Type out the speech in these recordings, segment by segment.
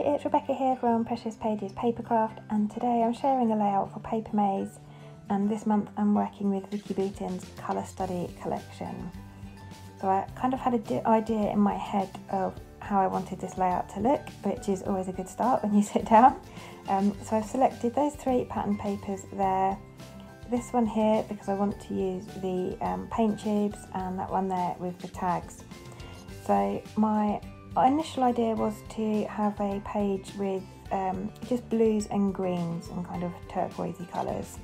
Hi, it's Rebecca here from Precious Pages Papercraft, and today I'm sharing a layout for Papermaze, and this month I'm working with Vicki Boutin's Colour Study collection. So I kind of had an idea in my head of how I wanted this layout to look, which is always a good start when you sit down. So I've selected those 3 pattern papers there, this one here because I want to use the paint tubes, and that one there with the tags. So my initial idea was to have a page with just blues and greens and kind of turquoisey colours.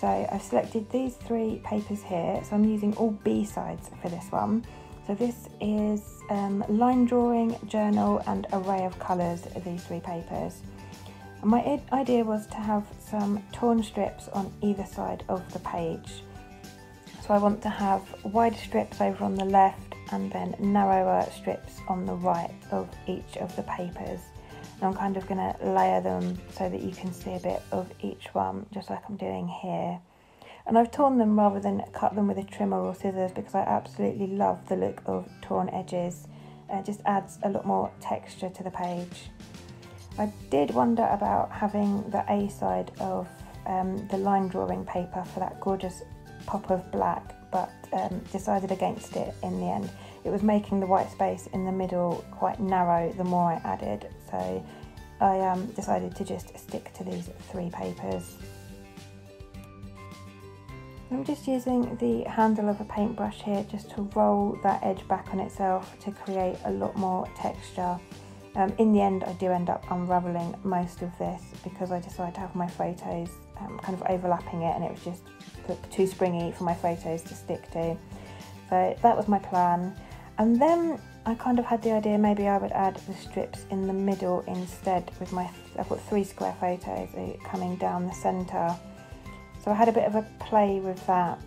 So I've selected these 3 papers here, so I'm using all B sides for this one. So this is line drawing, journal and array of colours, these 3 papers. And my idea was to have some torn strips on either side of the page. So I want to have wider strips over on the left and then narrower strips on the right of each of the papers. And I'm kind of going to layer them so that you can see a bit of each one, just like I'm doing here. And I've torn them rather than cut them with a trimmer or scissors because I absolutely love the look of torn edges. It just adds a lot more texture to the page. I did wonder about having the A side of the line drawing paper for that gorgeous pop of black, but decided against it in the end. It was making the white space in the middle quite narrow the more I added, so I decided to just stick to these 3 papers. I'm just using the handle of a paintbrush here just to roll that edge back on itself to create a lot more texture. In the end I do end up unravelling most of this because I decided to have my photos kind of overlapping it, and it was just too springy for my photos to stick to. So that was my plan, and then I kind of had the idea maybe I would add the strips in the middle instead with I've got 3 square photos coming down the centre. So I had a bit of a play with that,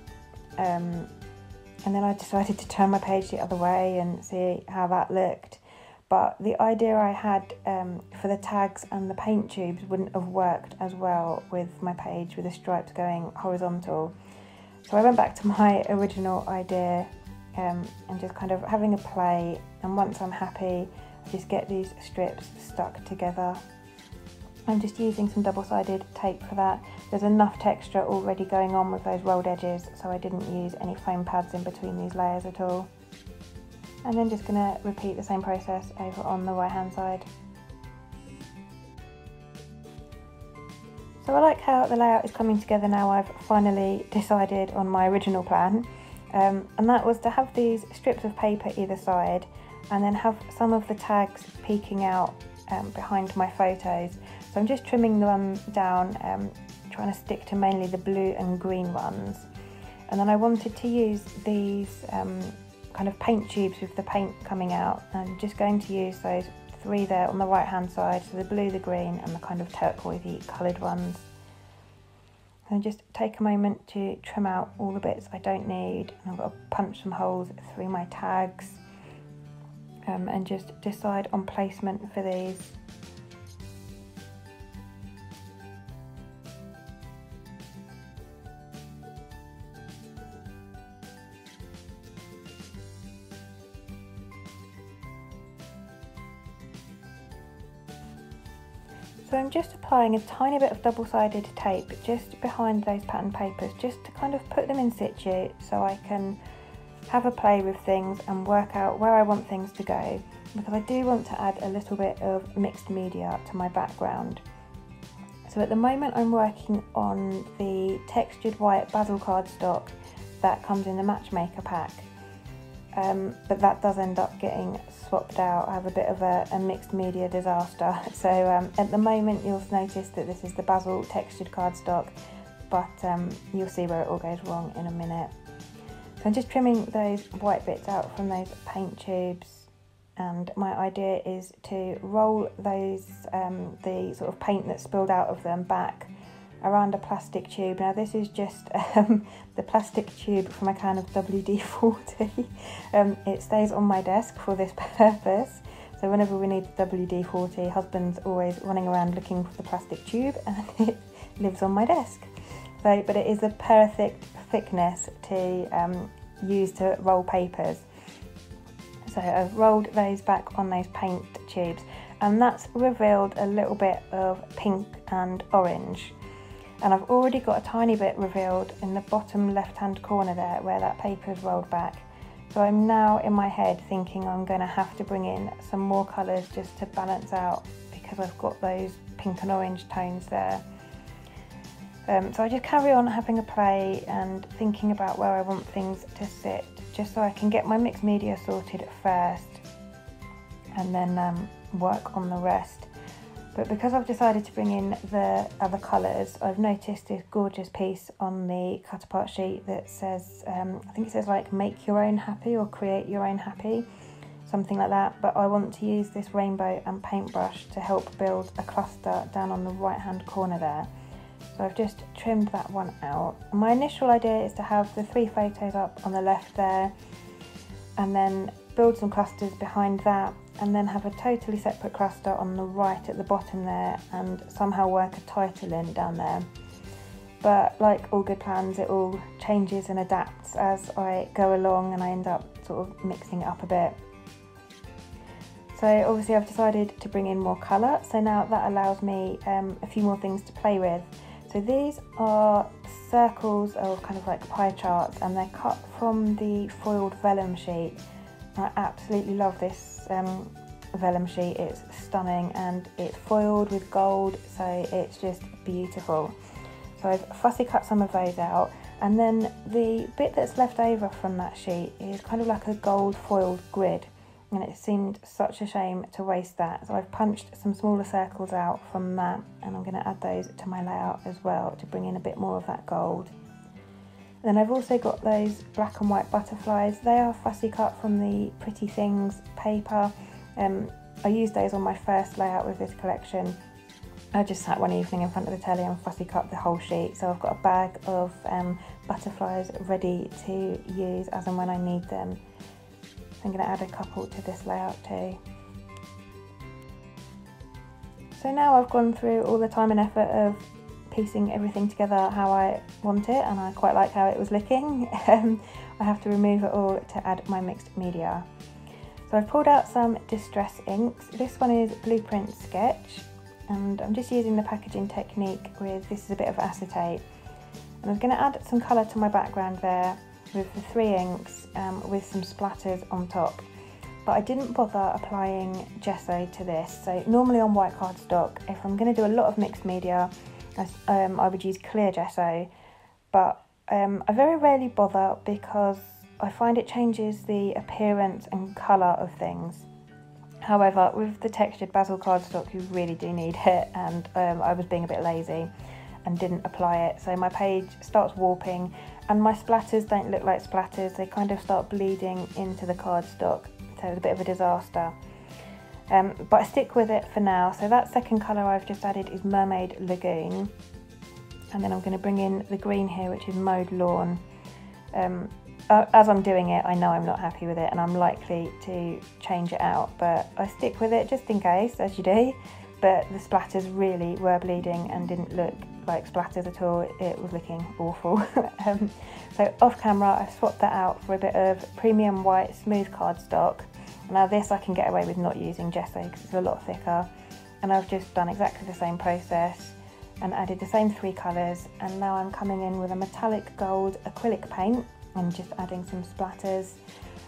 and then I decided to turn my page the other way and see how that looked. But the idea I had for the tags and the paint tubes wouldn't have worked as well with my page with the stripes going horizontal. So I went back to my original idea and just kind of having a play, and once I'm happy I just get these strips stuck together. I'm just using some double-sided tape for that. There's enough texture already going on with those rolled edges, so I didn't use any foam pads in between these layers at all. And then just going to repeat the same process over on the right hand side. So I like how the layout is coming together now. I've finally decided on my original plan, and that was to have these strips of paper either side and then have some of the tags peeking out behind my photos. So I'm just trimming them down, trying to stick to mainly the blue and green ones. And then I wanted to use these kind of paint tubes with the paint coming out, and just going to use those 3 there on the right hand side, so the blue, the green and the kind of turquoisey coloured ones. And just take a moment to trim out all the bits I don't need, and I've got to punch some holes through my tags and just decide on placement for these. So I'm just applying a tiny bit of double-sided tape just behind those pattern papers, just to kind of put them in situ so I can have a play with things and work out where I want things to go, because I do want to add a little bit of mixed media to my background. So at the moment I'm working on the textured white basil cardstock that comes in the Matchmaker pack. But that does end up getting swapped out. I have a bit of a mixed media disaster. So at the moment you'll notice that this is the basil textured cardstock, but you'll see where it all goes wrong in a minute. So I'm just trimming those white bits out from those paint tubes, and my idea is to roll those, the sort of paint that spilled out of them back around a plastic tube. Now this is just the plastic tube from a can of WD-40. It stays on my desk for this purpose, so whenever we need the WD-40, husband's always running around looking for the plastic tube, and it lives on my desk. So, but it is the perfect thickness to use to roll papers. So So I've rolled those back on those paint tubes, and that's revealed a little bit of pink and orange. And I've already got a tiny bit revealed in the bottom left-hand corner there where that paper is rolled back. So I'm now in my head thinking I'm going to have to bring in some more colours just to balance out, because I've got those pink and orange tones there. So I just carry on having a play and thinking about where I want things to sit, just so I can get my mixed media sorted first and then work on the rest. But because I've decided to bring in the other colours, I've noticed this gorgeous piece on the cut apart sheet that says, I think it says like make your own happy or create your own happy, something like that. But I want to use this rainbow and paintbrush to help build a cluster down on the right hand corner there. So I've just trimmed that one out. And my initial idea is to have the 3 photos up on the left there, and then build some clusters behind that, and then have a totally separate cluster on the right at the bottom there, and somehow work a title in down there. But like all good plans, it all changes and adapts as I go along, and I end up sort of mixing it up a bit. So obviously I've decided to bring in more colour, so now that allows me a few more things to play with. So these are circles of kind of like pie charts, and they're cut from the foiled vellum sheet. I absolutely love this vellum sheet. It's stunning and it's foiled with gold, so it's just beautiful. So I've fussy cut some of those out, and then the bit that's left over from that sheet is kind of like a gold foiled grid, and it seemed such a shame to waste that. So I've punched some smaller circles out from that, and I'm going to add those to my layout as well to bring in a bit more of that gold. And then I've also got those black and white butterflies. They are fussy cut from the Pretty Things paper. I used those on my first layout with this collection. I just sat one evening in front of the telly and fussy cut the whole sheet. So I've got a bag of butterflies ready to use as and when I need them. I'm going to add a couple to this layout too. So now I've gone through all the time and effort of piecing everything together how I want it, and I quite like how it was looking. I have to remove it all to add my mixed media. So I've pulled out some distress inks. This one is Blueprint Sketch, and I'm just using the packaging technique with, this is a bit of acetate. And I'm going to add some colour to my background there with the 3 inks with some splatters on top. But I didn't bother applying gesso to this. So normally on white cardstock, if I'm going to do a lot of mixed media, I would use clear gesso, but I very rarely bother because I find it changes the appearance and colour of things. However, with the textured basil cardstock, you really do need it, and I was being a bit lazy and didn't apply it. So my page starts warping, and my splatters don't look like splatters, they kind of start bleeding into the cardstock, so it's a bit of a disaster. But I stick with it for now. So that second colour I've just added is Mermaid Lagoon, and then I'm going to bring in the green here, which is Mowed Lawn. As I'm doing it, I know I'm not happy with it, and I'm likely to change it out, but I stick with it just in case, as you do. But the splatters really were bleeding and didn't look like splatters at all. It was looking awful. So off camera, I've swapped that out for a bit of premium white smooth cardstock. Now this I can get away with not using gesso because it's a lot thicker, and I've just done exactly the same process and added the same 3 colours, and now I'm coming in with a metallic gold acrylic paint and just adding some splatters,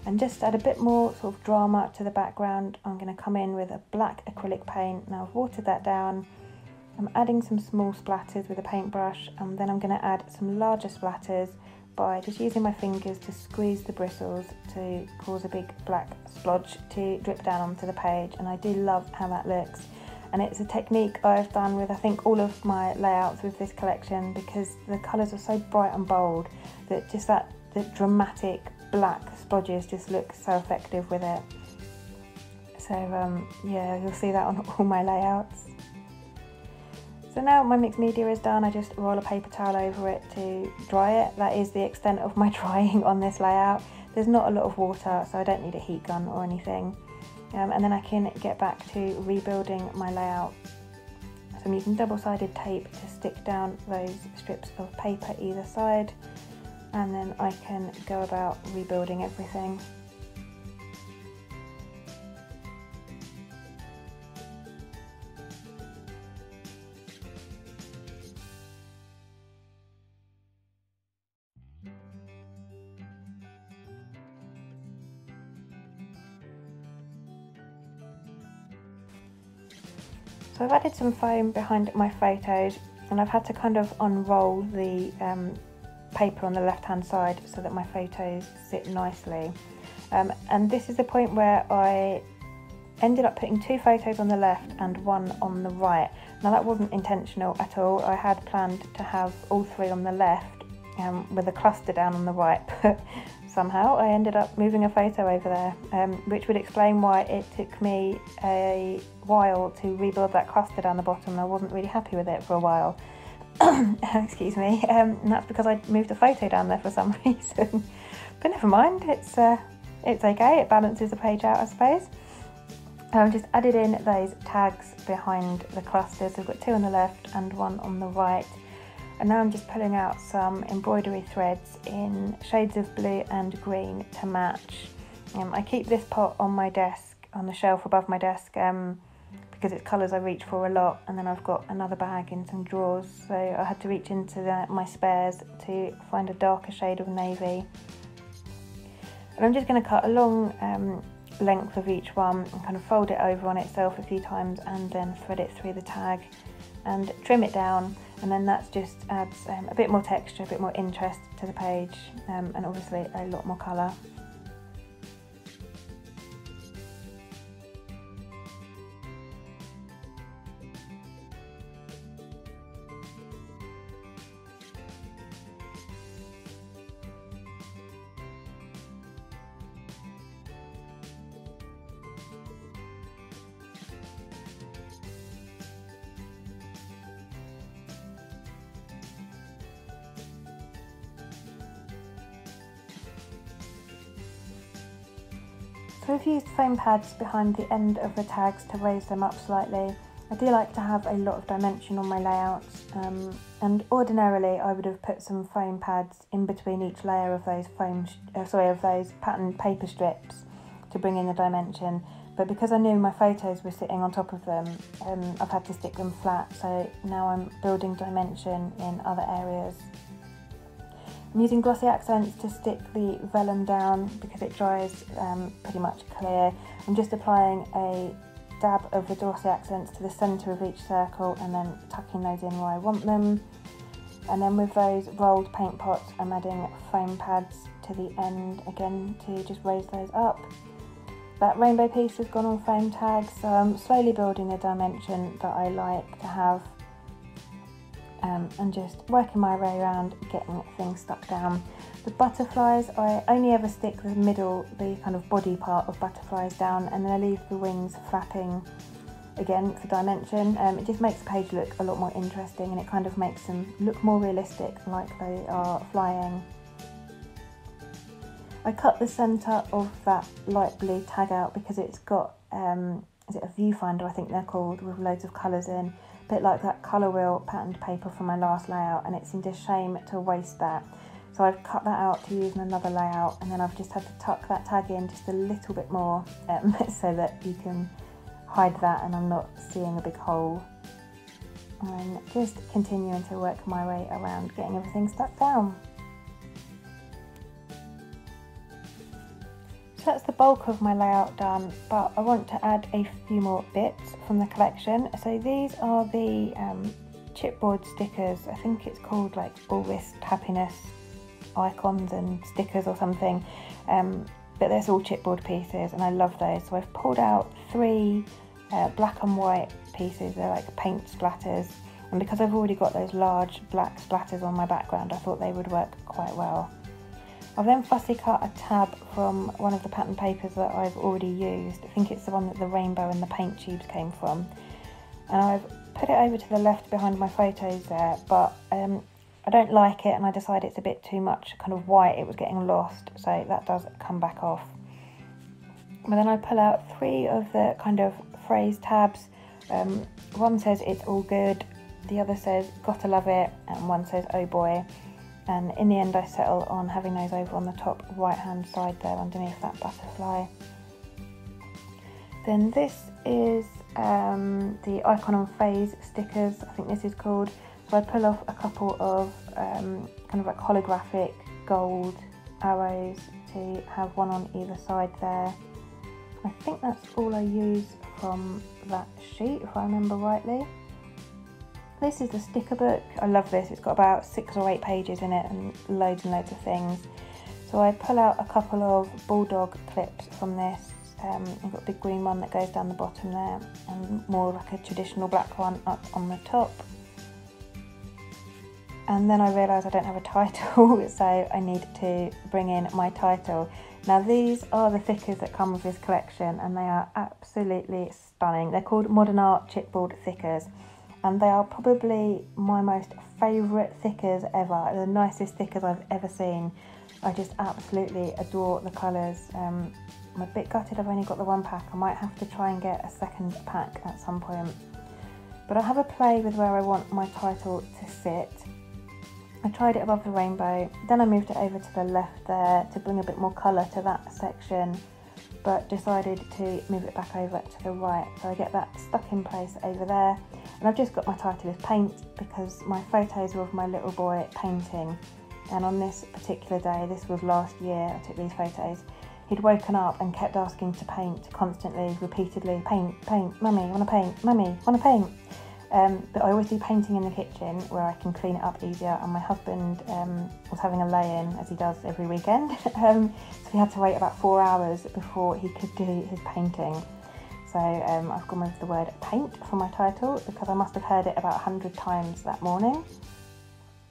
and just add a bit more sort of drama to the background. I'm going to come in with a black acrylic paint. Now I've watered that down. I'm adding some small splatters with a paintbrush, and then I'm going to add some larger splatters by just using my fingers to squeeze the bristles to cause a big black splodge to drip down onto the page, and I do love how that looks. And it's a technique I've done with I think all of my layouts with this collection, because the colours are so bright and bold that just the dramatic black splodges just look so effective with it. So yeah, you'll see that on all my layouts. So now my mixed media is done, I just roll a paper towel over it to dry it. That is the extent of my drying on this layout. There's not a lot of water, so I don't need a heat gun or anything. And then I can get back to rebuilding my layout. So I'm using double-sided tape to stick down those strips of paper either side, and then I can go about rebuilding everything. So I've added some foam behind my photos, and I've had to kind of unroll the paper on the left hand side so that my photos sit nicely. And this is the point where I ended up putting 2 photos on the left and 1 on the right. Now that wasn't intentional at all. I had planned to have all 3 on the left with a cluster down on the right, but somehow I ended up moving a photo over there, which would explain why it took me a while to rebuild that cluster down the bottom, and I wasn't really happy with it for a while. Excuse me, and that's because I moved a photo down there for some reason. But never mind, it's okay, it balances the page out, I suppose. I've just added in those tags behind the clusters. I've got 2 on the left and 1 on the right. And now I'm just pulling out some embroidery threads in shades of blue and green to match. I keep this pot on my desk, on the shelf above my desk, because it's colours I reach for a lot, and then I've got another bag in some drawers, so I had to reach into my spares to find a darker shade of navy. And I'm just going to cut a long length of each one and kind of fold it over on itself a few times, and then thread it through the tag and trim it down, and then that just adds a bit more texture, a bit more interest to the page, and obviously a lot more colour. So I've used foam pads behind the end of the tags to raise them up slightly. I do like to have a lot of dimension on my layouts, and ordinarily I would have put some foam pads in between each layer of those those patterned paper strips to bring in the dimension. But because I knew my photos were sitting on top of them, I've had to stick them flat. So now I'm building dimension in other areas. I'm using glossy accents to stick the vellum down because it dries pretty much clear. I'm just applying a dab of the dorsi accents to the centre of each circle and then tucking those in where I want them. And then with those rolled paint pots, I'm adding foam pads to the end again to just raise those up. That rainbow piece has gone on foam tags, so I'm slowly building the dimension that I like to have. And just working my way around, getting things stuck down. The butterflies, I only ever stick the middle, the kind of body part of butterflies down, and then I leave the wings flapping again for dimension. It just makes the page look a lot more interesting, and it kind of makes them look more realistic, like they are flying. I cut the centre of that light blue tag out because it's got, is it a viewfinder I think they're called, with loads of colours in. Bit like that colour wheel patterned paper from my last layout, and it seemed a shame to waste that. So I've cut that out to use in another layout, and then I've just had to tuck that tag in just a little bit more so that you can hide that and I'm not seeing a big hole. And just continuing to work my way around getting everything stuck down. So that's the bulk of my layout done, but I want to add a few more bits from the collection. So these are the chipboard stickers. I think it's called like All This Happiness icons and stickers or something, but there's all chipboard pieces and I love those. So I've pulled out 3 black and white pieces. They're like paint splatters, and because I've already got those large black splatters on my background, I thought they would work quite well. I've then fussy cut a tab from one of the pattern papers that I've already used. I think it's the one that the rainbow and the paint tubes came from. And I've put it over to the left behind my photos there, but I don't like it and I decide it's a bit too much kind of white, it was getting lost, so that does come back off. But then I pull out 3 of the kind of phrase tabs. One says it's all good, the other says gotta love it, and one says oh boy. And in the end I settle on having those over on the top right hand side there underneath that butterfly. Then this is the icon on phase stickers, I think this is called. So I pull off a couple of kind of like holographic gold arrows to have one on either side there. I think that's all I use from that sheet, if I remember rightly. This is the sticker book. I love this. It's got about 6 or 8 pages in it and loads of things. So I pull out a couple of bulldog clips from this. I've got a big green one that goes down the bottom there, and more like a traditional black one up on the top. And then I realised I don't have a title, so I need to bring in my title. Now these are the thickers that come with this collection, and they are absolutely stunning. They're called Modern Art Chipboard Thickers, and they are probably my most favourite thickers ever. The nicest thickers I've ever seen. I just absolutely adore the colours. I'm a bit gutted I've only got the 1 pack. I might have to try and get a second pack at some point. But I have a play with where I want my title to sit. I tried it above the rainbow, then I moved it over to the left there to bring a bit more colour to that section, but decided to move it back over to the right. So I get that stuck in place over there. And I've just got my title as paint because my photos were of my little boy painting. And on this particular day, this was last year, I took these photos, he'd woken up and kept asking to paint constantly, repeatedly, paint, paint, mummy, wanna paint, mummy, wanna paint. But I always do painting in the kitchen where I can clean it up easier, and my husband was having a lay-in, as he does every weekend, so he had to wait about 4 hours before he could do his painting. So I've gone with the word paint for my title because I must have heard it about 100 times that morning.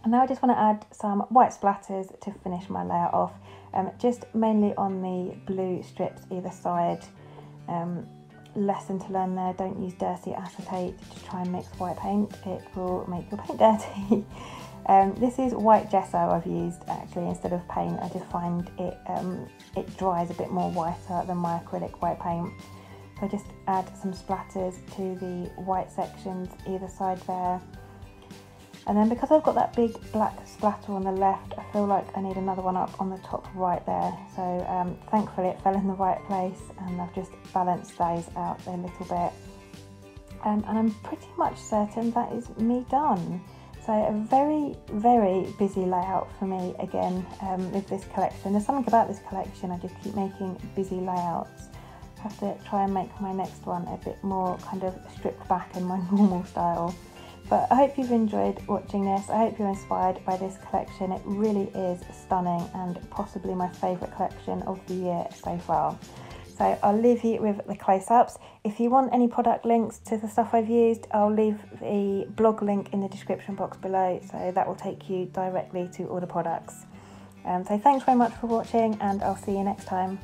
And now I just want to add some white splatters to finish my layout off, just mainly on the blue strips either side. Lesson to learn there, don't use dorsi acetate to try and mix white paint, it will make your paint dirty. This is white gesso I've used actually instead of paint. I just find it dries a bit more whiter than my acrylic white paint. So I just add some splatters to the white sections either side there. And then because I've got that big black splatter on the left, I feel like I need another one up on the top right there. So thankfully it fell in the right place, and I've just balanced those out a little bit. And I'm pretty much certain that is me done. So a very, very busy layout for me again with this collection. There's something about this collection, I just keep making busy layouts. I have to try and make my next one a bit more kind of stripped back in my normal style. But I hope you've enjoyed watching this. I hope you're inspired by this collection. It really is stunning and possibly my favourite collection of the year so far. So I'll leave you with the close-ups. If you want any product links to the stuff I've used, I'll leave the blog link in the description box below, so that will take you directly to all the products. So thanks very much for watching, and I'll see you next time.